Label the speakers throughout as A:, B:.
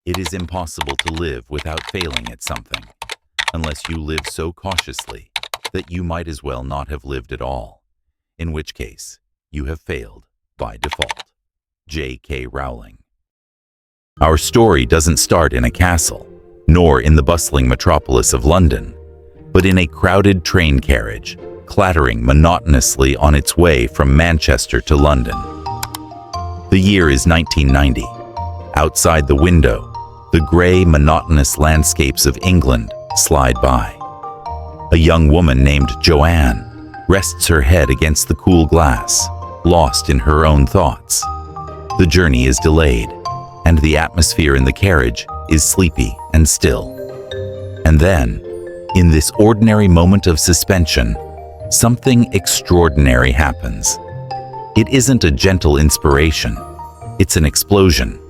A: It is impossible to live without failing at something, unless you live so cautiously that you might as well not have lived at all, in which case you have failed by default. J.K. Rowling. Our story doesn't start in a castle, nor in the bustling metropolis of London, but in a crowded train carriage, clattering monotonously on its way from Manchester to London. The year is 1990. Outside the window, the gray, monotonous landscapes of England slide by. A young woman named Joanne rests her head against the cool glass, lost in her own thoughts. The journey is delayed, and the atmosphere in the carriage is sleepy and still. And then, in this ordinary moment of suspension, something extraordinary happens. It isn't a gentle inspiration, it's an explosion.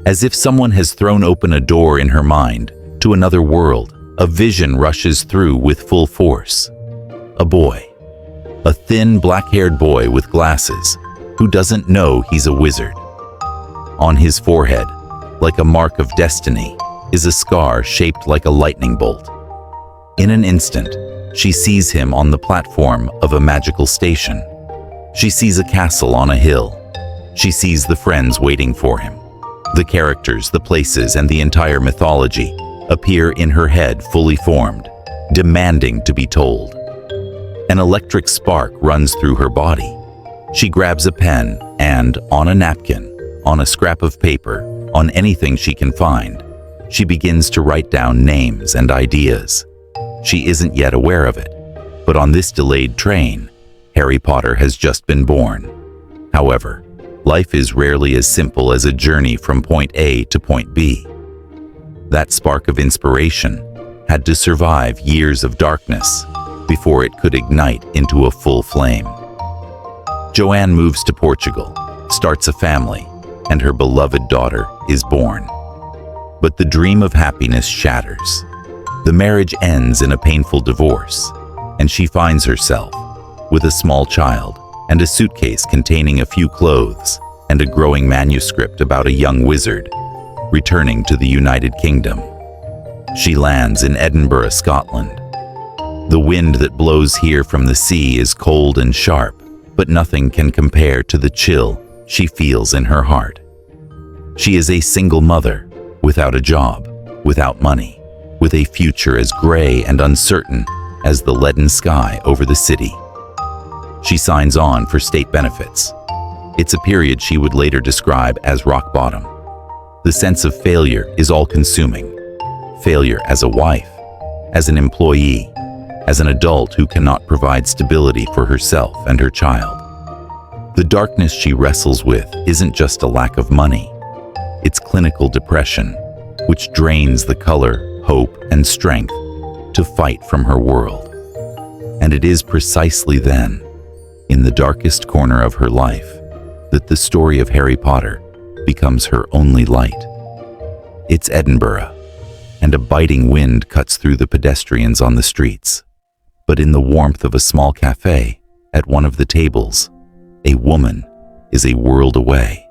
A: As if someone has thrown open a door in her mind to another world, a vision rushes through with full force. A boy. A thin, black-haired boy with glasses, who doesn't know he's a wizard. On his forehead, like a mark of destiny, is a scar shaped like a lightning bolt. In an instant, she sees him on the platform of a magical station. She sees a castle on a hill. She sees the friends waiting for him. The characters, the places, and the entire mythology appear in her head fully formed, demanding to be told. An electric spark runs through her body. She grabs a pen and, on a napkin, on a scrap of paper, on anything she can find, she begins to write down names and ideas. She isn't yet aware of it, but on this delayed train, Harry Potter has just been born. However, life is rarely as simple as a journey from point A to point B. That spark of inspiration had to survive years of darkness before it could ignite into a full flame. Joanne moves to Portugal, starts a family, and her beloved daughter is born. But the dream of happiness shatters. The marriage ends in a painful divorce, and she finds herself with a small child and a suitcase containing a few clothes and a growing manuscript about a young wizard, returning to the United Kingdom. She lands in Edinburgh, Scotland. The wind that blows here from the sea is cold and sharp, but nothing can compare to the chill she feels in her heart. She is a single mother, without a job, without money, with a future as gray and uncertain as the leaden sky over the city. She signs on for state benefits. It's a period she would later describe as rock bottom. The sense of failure is all-consuming. Failure as a wife, as an employee, as an adult who cannot provide stability for herself and her child. The darkness she wrestles with isn't just a lack of money. It's clinical depression, which drains the color, hope, and strength to fight from her world. And it is precisely then, in the darkest corner of her life, that the story of Harry Potter becomes her only light. It's Edinburgh, and a biting wind cuts through the pedestrians on the streets. But in the warmth of a small cafe, at one of the tables, a woman is a world away.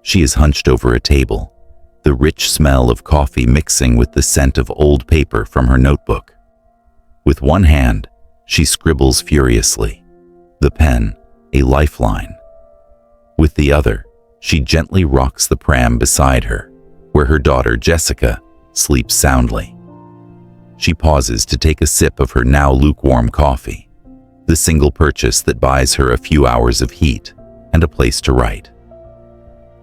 A: She is hunched over a table, the rich smell of coffee mixing with the scent of old paper from her notebook. With one hand, she scribbles furiously, the pen a lifeline. With the other, she gently rocks the pram beside her, where her daughter Jessica sleeps soundly. She pauses to take a sip of her now lukewarm coffee, the single purchase that buys her a few hours of heat and a place to write.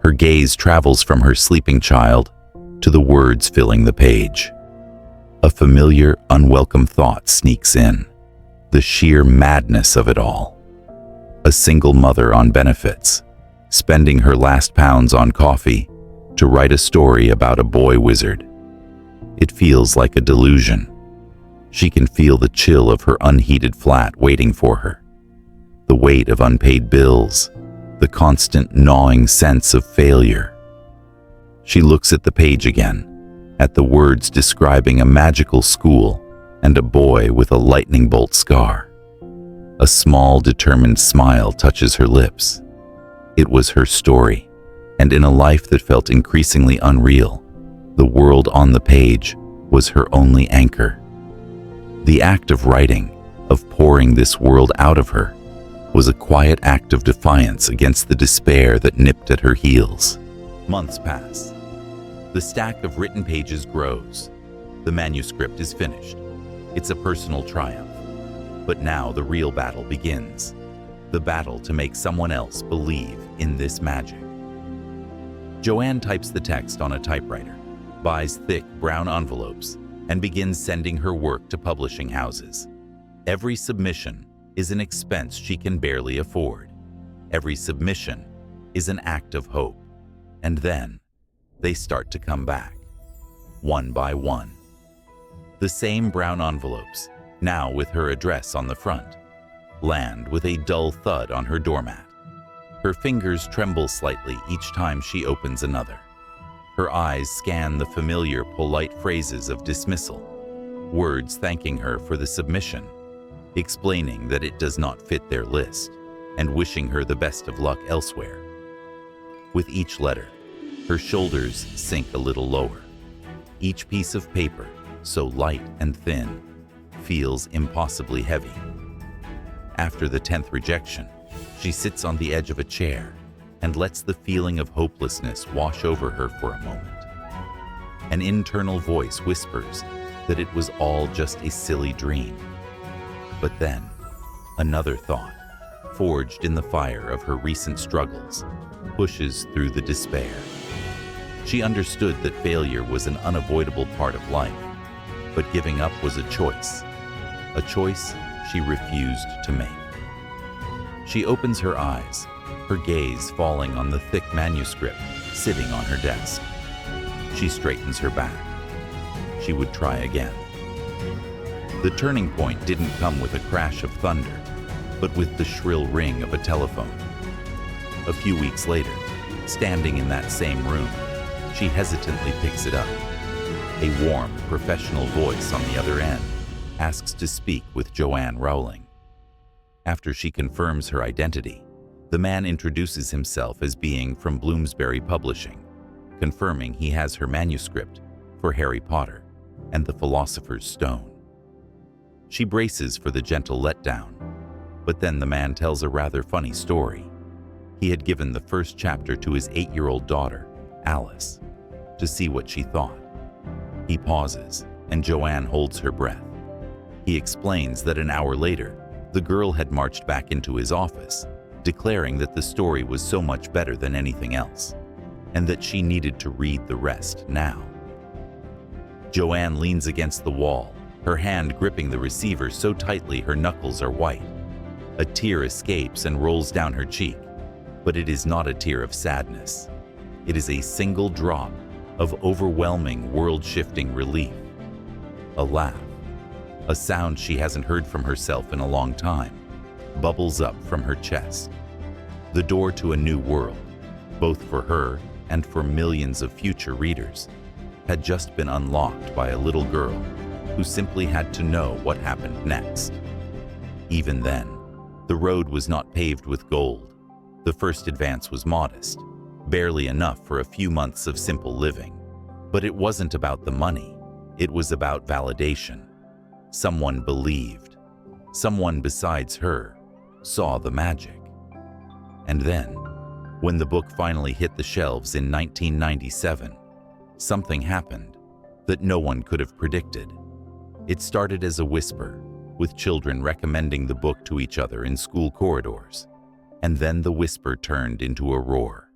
A: Her gaze travels from her sleeping child to the words filling the page. A familiar, unwelcome thought sneaks in, the sheer madness of it all. A single mother on benefits, spending her last pounds on coffee to write a story about a boy wizard. It feels like a delusion. She can feel the chill of her unheated flat waiting for her, the weight of unpaid bills, the constant gnawing sense of failure. She looks at the page again, at the words describing a magical school and a boy with a lightning bolt scar. A small, determined smile touches her lips. It was her story, and in a life that felt increasingly unreal, The world on the page was her only anchor. The act of writing, of pouring this world out of her, was a quiet act of defiance against the despair that nipped at her heels. Months pass. The stack of written pages grows. The manuscript is finished. It's a personal triumph. But now the real battle begins. The battle to make someone else believe in this magic. Joanne types the text on a typewriter, buys thick brown envelopes, and begins sending her work to publishing houses. Every submission is an expense she can barely afford. Every submission is an act of hope. And then they start to come back, one by one. The same brown envelopes, now with her address on the front, land with a dull thud on her doormat. Her fingers tremble slightly each time she opens another. Her eyes scan the familiar, polite phrases of dismissal, words thanking her for the submission, explaining that it does not fit their list, and wishing her the best of luck elsewhere. With each letter, her shoulders sink a little lower. Each piece of paper, so light and thin, feels impossibly heavy. After the 10th rejection, she sits on the edge of a chair and lets the feeling of hopelessness wash over her for a moment. An internal voice whispers that it was all just a silly dream. But then, another thought, forged in the fire of her recent struggles, pushes through the despair. She understood that failure was an unavoidable part of life, but giving up was a choice she refused to make. She opens her eyes, her gaze falling on the thick manuscript sitting on her desk. She straightens her back. She would try again. The turning point didn't come with a crash of thunder, but with the shrill ring of a telephone. A few weeks later, standing in that same room, she hesitantly picks it up. A warm, professional voice on the other end asks to speak with Joanne Rowling. After she confirms her identity, the man introduces himself as being from Bloomsbury Publishing, confirming he has her manuscript for Harry Potter and the Philosopher's Stone. She braces for the gentle letdown, but then the man tells a rather funny story. He had given the first chapter to his 8-year-old daughter, Alice, to see what she thought. He pauses, and Joanne holds her breath. He explains that an hour later, the girl had marched back into his office, declaring that the story was so much better than anything else, and that she needed to read the rest now. Joanne leans against the wall, her hand gripping the receiver so tightly her knuckles are white. A tear escapes and rolls down her cheek, but it is not a tear of sadness. It is a single drop of overwhelming, world-shifting relief. A laugh, a sound she hasn't heard from herself in a long time, bubbles up from her chest. The door to a new world, both for her and for millions of future readers, had just been unlocked by a little girl who simply had to know what happened next. Even then, the road was not paved with gold. The first advance was modest, barely enough for a few months of simple living. But it wasn't about the money. It was about validation. Someone believed. Someone besides her saw the magic. And then, when the book finally hit the shelves in 1997, something happened that no one could have predicted. It started as a whisper, with children recommending the book to each other in school corridors. And then the whisper turned into a roar.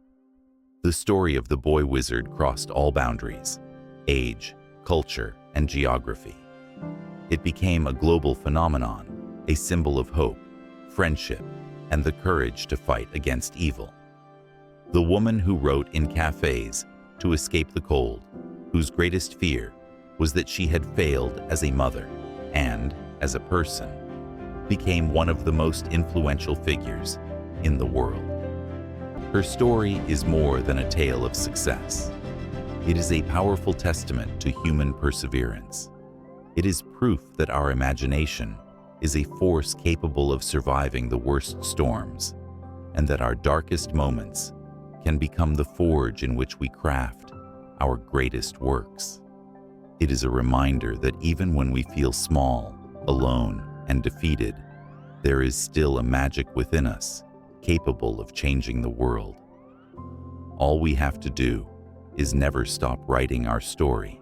A: The story of the boy wizard crossed all boundaries: age, culture, and geography. It became a global phenomenon, a symbol of hope, friendship, and the courage to fight against evil. The woman who wrote in cafes to escape the cold, whose greatest fear was that she had failed as a mother and, as a person, became one of the most influential figures in the world. Her story is more than a tale of success. It is a powerful testament to human perseverance. It is proof that our imagination is a force capable of surviving the worst storms, and that our darkest moments can become the forge in which we craft our greatest works. It is a reminder that even when we feel small, alone, and defeated, there is still a magic within us, capable of changing the world. All we have to do is never stop writing our story.